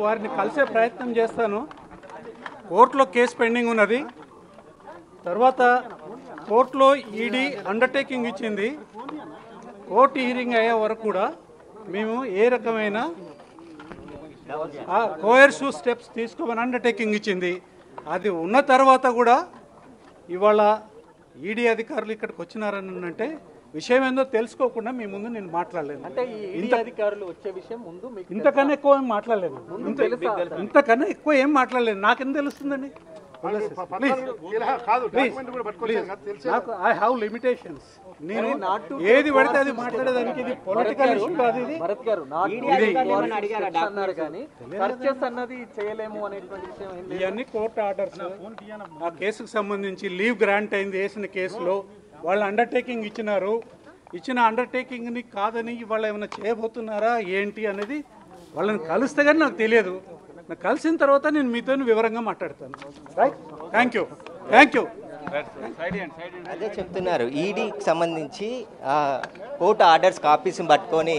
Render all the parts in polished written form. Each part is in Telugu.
వారిని కలిసే ప్రయత్నం చేస్తాను. కోర్టులో కేసు పెండింగ్ ఉన్నది. తర్వాత కోర్టులో ఈడీ అండర్టేకింగ్ ఇచ్చింది. కోర్టు హీరింగ్ అయ్యే వరకు కూడా మేము ఏ రకమైన కోయర్సివ్ స్టెప్స్ తీసుకోమని అండర్టేకింగ్ ఇచ్చింది. అది ఉన్న తర్వాత కూడా ఇవాళ ఈడీ అధికారులు ఇక్కడికి వచ్చినారని అంటే విషయం ఏందో తెలుసుకోకుండా మీ ముందు నేను మాట్లాడలేదు. అంటే ఈ అధికారులు వచ్చే విషయం ముందు ఇంతకన్నా ఎక్కువ ఏం మాట్లాడలేదు. ఇంతకన్నా ఎక్కువ ఏం మాట్లాడలేదు. నాకేం తెలుస్తుందండి? I have limitations. నేను ఏది పడితే అది మాట్లాడేదానికి ఇది పొలిటికల్ ఇష్యూ కాదు. ఇది భరత్ గారు అన్నారు కానీ సర్చెస్ అన్నది చేయలేము అనేటువంటి విషయం ఇవన్నీ కోర్టు ఆర్డర్స్. ఆ కేసుకు సంబంధించి లీవ్ గ్రాంట్ అయింది వేసిన కేసులో. వాళ్ళు అండర్టేకింగ్ ఇచ్చినారు. ఇచ్చిన అండర్టేకింగ్ని కాదని వాళ్ళు ఏమైనా చేయబోతున్నారా ఏంటి అనేది వాళ్ళని కలిస్తే కానీ నాకు తెలియదు. నాకు కలిసిన తర్వాత నేను మీతో వివరంగా మాట్లాడతాను. Right, thank you. అదే చెప్తున్నారు. ఈడీకి సంబంధించి కోర్టు ఆర్డర్స్ కాపీస్ని పట్టుకొని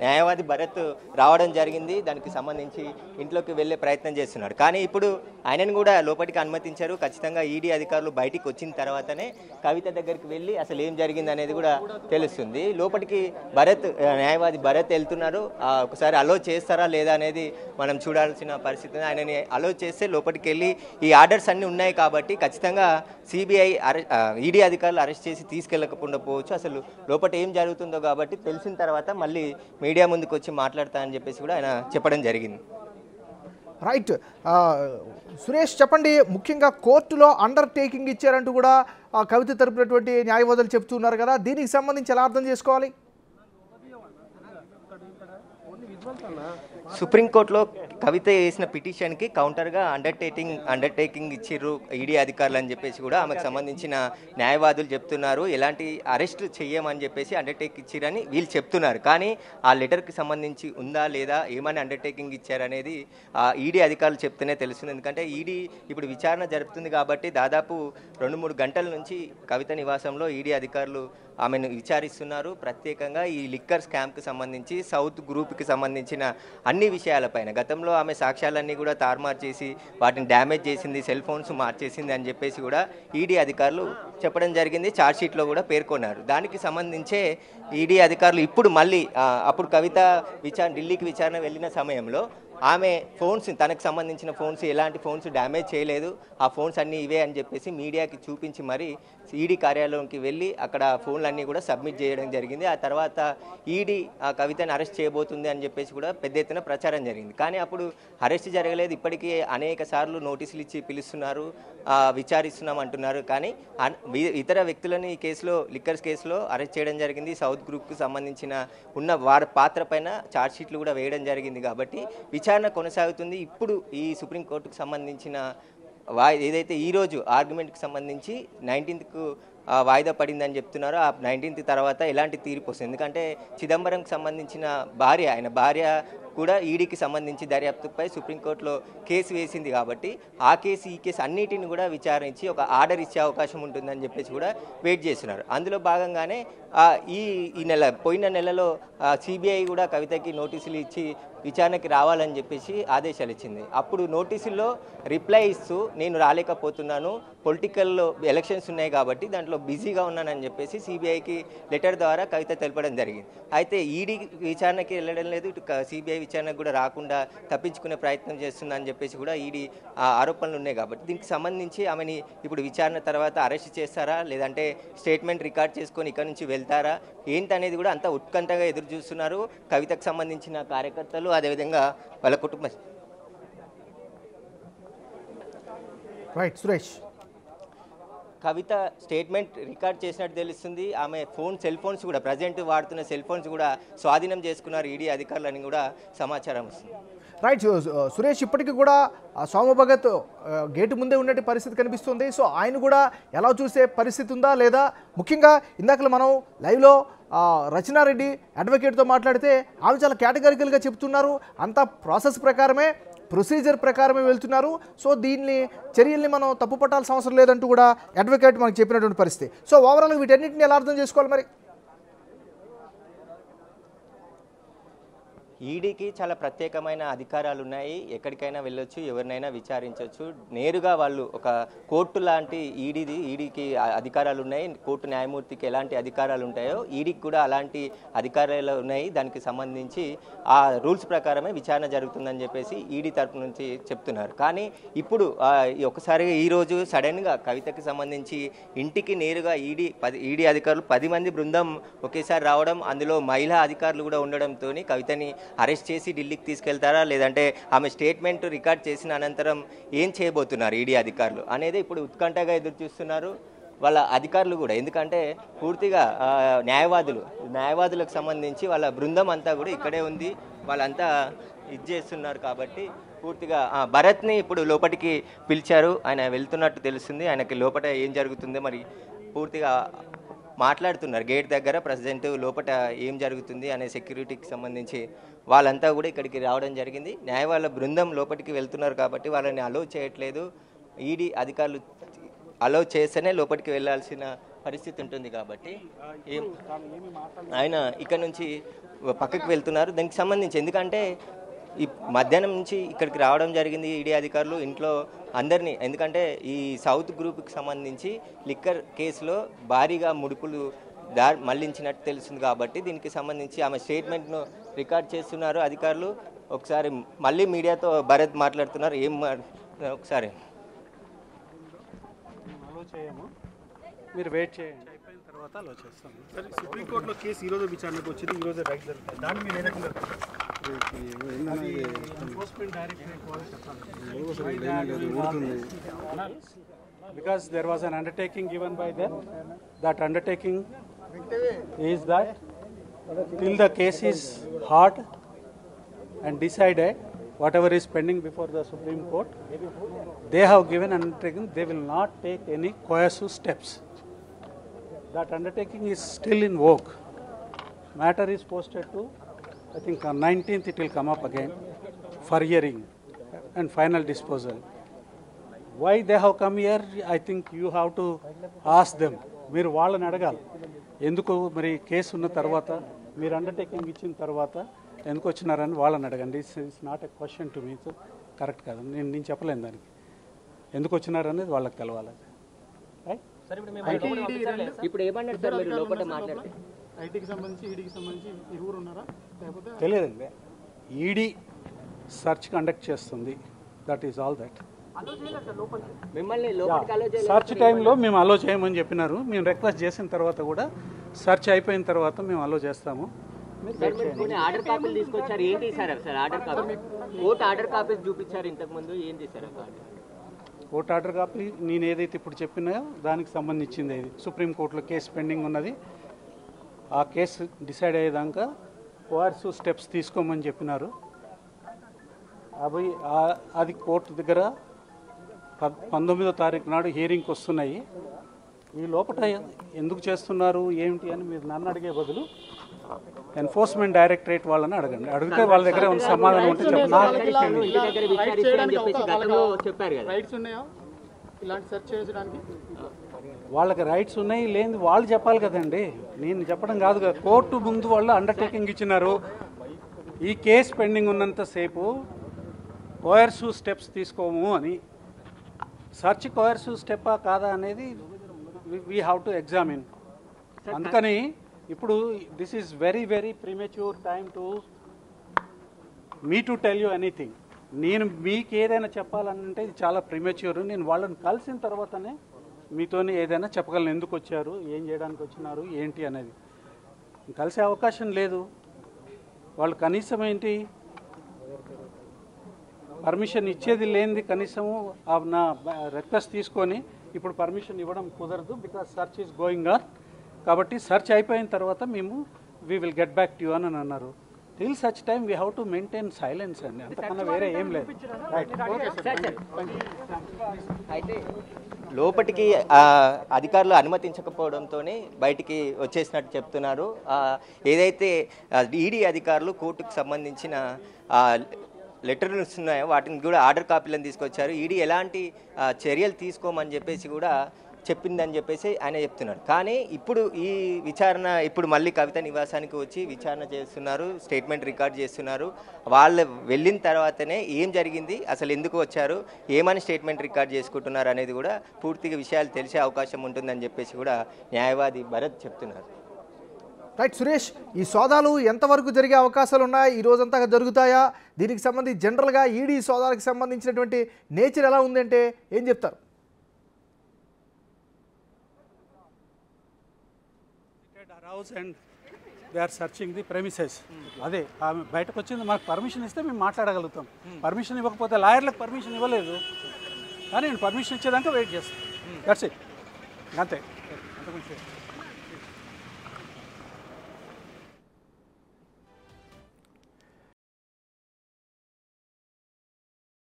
న్యాయవాది భరత్ రావడం జరిగింది. దానికి సంబంధించి ఇంట్లోకి వెళ్ళే ప్రయత్నం చేస్తున్నాడు. కానీ ఇప్పుడు ఆయనను కూడా లోపలికి అనుమతించారు. ఖచ్చితంగా ఈడీ అధికారులు బయటికి వచ్చిన తర్వాతనే కవిత దగ్గరికి వెళ్ళి అసలు ఏం జరిగింది అనేది కూడా తెలుస్తుంది. లోపలికి న్యాయవాది భరత్ వెళ్తున్నారు. ఒకసారి అలో చేస్తారా లేదా అనేది మనం చూడాల్సిన పరిస్థితి. ఆయనని అలో చేస్తే లోపలికి వెళ్ళి ఈ ఆర్డర్స్ అన్నీ ఉన్నాయి కాబట్టి ఖచ్చితంగా సిబిఐ ఈడీ అధికారులు అరెస్ట్ చేసి తీసుకెళ్ళకుండా పోవచ్చు. అసలు లోపల ఏం జరుగుతుందో కాబట్టి తెలిసిన తర్వాత మళ్ళీ మీడియా ముందుకు వచ్చి మాట్లాడతానని చెప్పేసి కూడా ఆయన చెప్పడం జరిగింది. రైట్, సురేష్ చెప్పండి. ముఖ్యంగా కోర్టులో అండర్టేకింగ్ ఇచ్చారంటూ కూడా కవిత తరపునటువంటి న్యాయవాదులు చెప్తున్నారు కదా, దీనికి సంబంధించి ఎలా అర్థం చేసుకోవాలి? సుప్రీంకోర్టులో కవిత వేసిన పిటిషన్కి కౌంటర్గా అండర్టేకింగ్ ఇచ్చిర్రు ఈడీ అధికారులు అని చెప్పేసి కూడా ఆమెకు సంబంధించిన న్యాయవాదులు చెప్తున్నారు. ఎలాంటి అరెస్టులు చేయమని చెప్పేసి అండర్టేక్ ఇచ్చిరని వీళ్ళు చెప్తున్నారు. కానీ ఆ లెటర్కి సంబంధించి ఉందా లేదా, ఏమని అండర్టేకింగ్ ఇచ్చారనేది ఈడీ అధికారులు చెప్తేనే తెలుస్తుంది. ఎందుకంటే ఈడీ ఇప్పుడు విచారణ జరుపుతుంది కాబట్టి దాదాపు 2-3 గంటల నుంచి కవిత నివాసంలో ఈడీ అధికారులు ఆమెను విచారిస్తున్నారు. ప్రత్యేకంగా ఈ లిక్కర్ స్కామ్కి సంబంధించి సౌత్ గ్రూప్కి సంబంధించిన అన్ని విషయాలపైన గతంలో ఆమె సాక్ష్యాలన్నీ కూడా తారుమారు చేసి వాటిని డ్యామేజ్ చేసింది, సెల్ ఫోన్స్ మార్చేసింది అని చెప్పేసి కూడా ఈడీ అధికారులు చెప్పడం జరిగింది. ఛార్జ్షీట్లో కూడా పేర్కొన్నారు. దానికి సంబంధించే ఈడీ అధికారులు ఇప్పుడు మళ్ళీ అప్పుడు కవిత ఢిల్లీకి విచారణ వెళ్ళిన సమయంలో ఆమె ఫోన్స్, తనకు సంబంధించిన ఫోన్స్, ఎలాంటి ఫోన్స్ డ్యామేజ్ చేయలేదు, ఆ ఫోన్స్ అన్నీ ఇవే అని చెప్పేసి మీడియాకి చూపించి మరి ఈడీ కార్యాలయంకి వెళ్ళి అక్కడ ఫోన్లన్నీ కూడా సబ్మిట్ చేయడం జరిగింది. ఆ తర్వాత ఈడీ ఆ కవితను అరెస్ట్ చేయబోతుంది అని చెప్పేసి కూడా పెద్ద ఎత్తున ప్రచారం జరిగింది. కానీ అప్పుడు అరెస్ట్ జరగలేదు. ఇప్పటికీ అనేక సార్లు నోటీసులు ఇచ్చి పిలుస్తున్నారు, విచారిస్తున్నాం అంటున్నారు. కానీ ఇతర వ్యక్తులని ఈ కేసులో, లిక్కర్స్ కేసులో అరెస్ట్ చేయడం జరిగింది. సౌత్ గ్రూప్కి సంబంధించిన ఉన్న వారి పాత్ర పైన ఛార్జ్షీట్లు కూడా వేయడం జరిగింది. కాబట్టి విచారణ కొనసాగుతుంది. ఇప్పుడు ఈ సుప్రీంకోర్టుకు సంబంధించిన ఏదైతే ఈరోజు ఆర్గ్యుమెంట్కి సంబంధించి 19th వాయిదా పడిందని చెప్తున్నారో ఆ 19th తర్వాత ఎలాంటి తీర్పు వస్తుంది? ఎందుకంటే చిదంబరంకి సంబంధించిన ఆయన భార్య కూడా ఈడీకి సంబంధించి దర్యాప్తుపై సుప్రీంకోర్టులో కేసు వేసింది కాబట్టి ఆ కేసు ఈ కేసు అన్నిటిని కూడా విచారించి ఒక ఆర్డర్ ఇచ్చే అవకాశం ఉంటుందని చెప్పేసి కూడా వెయిట్ చేస్తున్నారు. అందులో భాగంగానే పోయిన నెలలో సిబిఐ కూడా కవితకి నోటీసులు ఇచ్చి విచారణకి రావాలని చెప్పేసి ఆదేశాలు ఇచ్చింది. అప్పుడు నోటీసుల్లో రిప్లై ఇస్తూ నేను రాలేకపోతున్నాను, పొలిటికల్ ఎలక్షన్స్ ఉన్నాయి కాబట్టి దాంట్లో బిజీగా ఉన్నానని చెప్పేసి సిబిఐకి లెటర్ ద్వారా కవిత తెలపడం జరిగింది. అయితే ఈడీ విచారణకి వెళ్ళడం లేదు, ఇటు సిబిఐ విచారణకు కూడా రాకుండా తప్పించుకునే ప్రయత్నం చేస్తుందని చెప్పేసి కూడా ఈడీ ఆరోపణలు ఉన్నాయి. కాబట్టి దీనికి సంబంధించి ఆమెని ఇప్పుడు విచారణ తర్వాత అరెస్ట్ చేస్తారా, లేదంటే స్టేట్మెంట్ రికార్డ్ చేసుకొని ఇక్కడ నుంచి వెళ్తారా ఏంటనేది కూడా అంతా ఉత్కంఠగా ఎదురు చూస్తున్నారు కవితకు సంబంధించిన కార్యకర్తలు, అదేవిధంగా వాళ్ళ కుటుంబ. రైట్ సురేష్, కవిత స్టేట్మెంట్ రికార్డ్ చేసినట్టు తెలుస్తుంది. ఆమె సెల్ ఫోన్స్ కూడా ప్రజెంట్ వాడుతున్న సెల్ ఫోన్స్ కూడా స్వాధీనం చేసుకున్నారు ఈడీ అధికారులని కూడా సమాచారం వస్తుంది. రైట్ సురేష్, ఇప్పటికీ కూడా సోమభగత్ గేటు ముందే ఉండే పరిస్థితి కనిపిస్తుంది. సో ఆయన కూడా ఎలా చూసే పరిస్థితి ఉందా లేదా? ముఖ్యంగా ఇందాక మనం లైవ్లో రచనారెడ్డి అడ్వకేట్తో మాట్లాడితే ఆమె చాలా కేటగిరికల్గా చెప్తున్నారు, అంతా ప్రాసెస్ ప్రకారమే, ప్రొసీజర్ ప్రకారమే వెళ్తున్నారు. సో దీన్ని చర్యల్ని మనం తప్పు పట్టాల్సిన అవసరం లేదంటూ కూడా అడ్వకేట్ మనకు చెప్పినటువంటి పరిస్థితి. సో ఓవరాల్గా వీటన్నిటిని ఎలా అర్థం చేసుకోవాలి మరి? ఈడీకి చాలా ప్రత్యేకమైన అధికారాలు ఉన్నాయి. ఎక్కడికైనా వెళ్ళొచ్చు, ఎవరినైనా విచారించవచ్చు. నేరుగా వాళ్ళు ఒక కోర్టు లాంటి ఈడీకి అధికారాలు ఉన్నాయి. కోర్టు న్యాయమూర్తికి ఎలాంటి అధికారాలు ఉంటాయో ఈడీకి కూడా అలాంటి అధికారాలు ఉన్నాయి. దానికి సంబంధించి ఆ రూల్స్ ప్రకారమే విచారణ జరుగుతుందని చెప్పేసి ఈడీ తరపు నుంచి చెప్తున్నారు. కానీ ఇప్పుడు ఒకసారి ఈరోజు సడన్గా కవితకి సంబంధించి ఇంటికి నేరుగా ఈడీ అధికారులు 10 మంది బృందం ఒకేసారి రావడం, అందులో మహిళా అధికారులు కూడా ఉండడంతో కవితని అరెస్ట్ చేసి ఢిల్లీకి తీసుకెళ్తారా, లేదంటే ఆమె స్టేట్మెంట్ రికార్డ్ చేసిన అనంతరం ఏం చేయబోతున్నారు ఈడీ అధికారులు అనేది ఇప్పుడు ఉత్కంఠగా ఎదురు చూస్తున్నారు వాళ్ళ అధికారులు కూడా. ఎందుకంటే పూర్తిగా న్యాయవాదులకు సంబంధించి వాళ్ళ బృందం అంతా కూడా ఇక్కడే ఉంది, వాళ్ళంతా ఇది చేస్తున్నారు. కాబట్టి పూర్తిగా భరత్ని ఇప్పుడు లోపలికి పిలిచారు. ఆయన వెళ్తున్నట్టు తెలుస్తుంది. ఆయనకి లోపల ఏం జరుగుతుందో మరి పూర్తిగా మాట్లాడుతున్నారు గేట్ దగ్గర. ప్రెసిడెంట్ లోపల ఏం జరుగుతుంది అనే సెక్యూరిటీకి సంబంధించి వాళ్ళంతా కూడా ఇక్కడికి రావడం జరిగింది. న్యాయవాళ్ళ బృందం లోపలికి వెళ్తున్నారు కాబట్టి వాళ్ళని అలౌ చేయట్లేదు. ఈడీ అధికారులు అలౌ చేస్తేనే లోపలికి వెళ్ళాల్సిన పరిస్థితి ఉంటుంది. కాబట్టి ఆయన ఇక్కడ నుంచి పక్కకి వెళ్తున్నారు. దానికి సంబంధించి ఎందుకంటే ఈ మధ్యాహ్నం నుంచి ఇక్కడికి రావడం జరిగింది ఈడీ అధికారులు ఇంట్లో అందరినీ. ఎందుకంటే ఈ సౌత్ గ్రూప్కి సంబంధించి లిక్కర్ కేసులో భారీగా ముడుపులు మళ్లించినట్టు తెలుస్తుంది. కాబట్టి దీనికి సంబంధించి ఆమె స్టేట్మెంట్ను రికార్డ్ చేస్తున్నారు అధికారులు. ఒకసారి మళ్ళీ మీడియాతో భరత్ మాట్లాడుతున్నారు. ఒకసారి మీరు వెయిట్ చేయండి, అయిపోయిన తర్వాత అలో చేస్తాం. సుప్రీంకోర్టులో కేసు ఈరోజు విచారణకు వచ్చింది, ఈరోజు రైట్ జరుగుతుంది. దాన్ని మీరు ఏ రకంగా because there was an undertaking given by them. That undertaking is that till the case is heard and decided, whatever is pending before the Supreme Court, they have given undertaking they will not take any coercive steps. That undertaking is still in vogue. Matter is posted to, I think on 19th it will come up again for hearing and final disposal. Why they have come here, I think you have to ask them. మీరు వాళ్ళని అడగాలి, ఎందుకు మరి కేసు ఉన్న తర్వాత మీరు అండర్టేకింగ్ ఇచ్చిన తర్వాత ఎందుకు వచ్చినారని వాళ్ళని అడగండి. It's not a question to me. Correct కాదు, నేను చెప్పలేను దానికి. ఎందుకు వచ్చినారనేది వాళ్ళకి తెలవాలి. ఇప్పుడు ఏమన్నారు సార్ మీరు లోపల మాట్లాడితే? ఐటీకి సంబంధించి ఈడీకి సంబంధించి ఇరువురు ఉన్నారా లేకపోతే తెలియదండి. ఈడీ సర్చ్ కండక్ట్ చేస్తుంది, that is all that. Search టైంలో మేము అలో చేయమని చెప్పినారు. మేము రిక్వెస్ట్ చేసిన తర్వాత కూడా సర్చ్ అయిపోయిన తర్వాత మేము అలో చేస్తాము. ఆర్డర్ కాపీలు తీసుకొచ్చారు, ఏం తీసారు sir? Order copy, court order copies చూపించారు ఇంతకుముందు, ఏం తీసారు? కోర్టు ఆర్డర్ కాపీ నేను ఏదైతే ఇప్పుడు చెప్పినాయో దానికి సంబంధించింది. ఇది సుప్రీంకోర్టులో కేసు పెండింగ్ ఉన్నది. ఆ కేసు డిసైడ్ అయ్యేదాకా కోఆర్సివ్ స్టెప్స్ తీసుకోమని చెప్పినారు. అవి అది కోర్టు దగ్గర 19వ తారీఖు నాడు హియరింగ్కి వస్తున్నాయి. ఈ లోపల ఎందుకు చేస్తున్నారు ఏమిటి అని మీరు నన్ను అడిగే బదులు ఎన్ఫోర్స్మెంట్ డైరెక్టరేట్ వాళ్ళని అడగండి. అడిగితే వాళ్ళ దగ్గర ఉన్న సమాధానం ఉంటే వాళ్ళకి రైట్స్ ఉన్నాయి లేని వాళ్ళు చెప్పాలి కదండి, నేను చెప్పడం కాదు కదా. కోర్టు ముందు వాళ్ళు అండర్టేకింగ్ ఇచ్చినారు. ఈ కేసు పెండింగ్ ఉన్నంతసేపు కోయర్సివ్ స్టెప్స్ తీసుకోము అని. సర్చ్ కోయర్సివ్ స్టెప్పా కాదా అనేది వీ హ్యావ్ టు ఎగ్జామిన్. అందుకని ఇప్పుడు this is very very premature time to me to tell you anything. నేను మీకు ఏదైనా చెప్పాలంటే ఇది చాలా ప్రీమెచ్యూర్. నేను వాళ్ళని కలిసిన తర్వాతనే మీతోనే ఏదైనా చెప్పగలను. ఎందుకు వచ్చారు, ఏం చేయడానికి వచ్చినారు, ఏంటి అనేది. కలిసే అవకాశం లేదు. వాళ్ళు కనీసం ఏంటి పర్మిషన్ ఇచ్చేది లేనిది కనీసము నా రిక్వెస్ట్ తీసుకొని ఇప్పుడు పర్మిషన్ ఇవ్వడం కుదరదు. Because search is going on. కాబట్టి సర్చ్ అయిపోయిన తర్వాత మేము we will get back to you అని అన్నారు. Till such time we have to maintain silence అండి, అంతకన్నా వేరే ఏం లేదు. అయితే లోపటికి అధికారులు అనుమతించకపోవడంతో బయటికి వచ్చేసినట్టు చెప్తున్నారు. ఏదైతే ఈడీ అధికారులు కోర్టుకు సంబంధించిన లెటర్లు ఉన్నాయో వాటిని కూడా ఆర్డర్ కాపీలను తీసుకొచ్చారు. ఈడీ ఎలాంటి చర్యలు తీసుకోమని చెప్పేసి కూడా చెప్పిందని చెప్పేసి ఆయన చెప్తున్నాడు. కానీ ఇప్పుడు ఈ విచారణ ఇప్పుడు మళ్ళీ కవిత నివాసానికి వచ్చి విచారణ చేస్తున్నారు, స్టేట్మెంట్ రికార్డ్ చేస్తున్నారు. వాళ్ళు వెళ్ళిన తర్వాతనే ఏం జరిగింది, అసలు ఎందుకు వచ్చారు, ఏమని స్టేట్మెంట్ రికార్డ్ చేసుకుంటున్నారు అనేది కూడా పూర్తిగా విషయాలు తెలిసే అవకాశం ఉంటుందని చెప్పేసి కూడా న్యాయవాది భరత్ చెప్తున్నారు. రైట్ సురేష్, ఈ సోదాలు ఎంతవరకు జరిగే అవకాశాలు ఉన్నాయి, ఈ రోజంతా జరుగుతాయా, దీనికి సంబంధించి జనరల్గా ఈడీ సోదాలకు సంబంధించినటువంటి నేచర్ ఎలా ఉందంటే ఏం చెప్తారు? And they are searching the premises. అదే ఆమె బయటకు వచ్చింది, మనకు పర్మిషన్ ఇస్తే మేము మాట్లాడగలుగుతాం. పర్మిషన్ ఇవ్వకపోతే లాయర్లకు పర్మిషన్ ఇవ్వలేదు, కానీ నేను పర్మిషన్ ఇచ్చేదాకా వెయిట్ చేస్తాను. దట్స్ ఇట్, అంతే, అంతకుమించి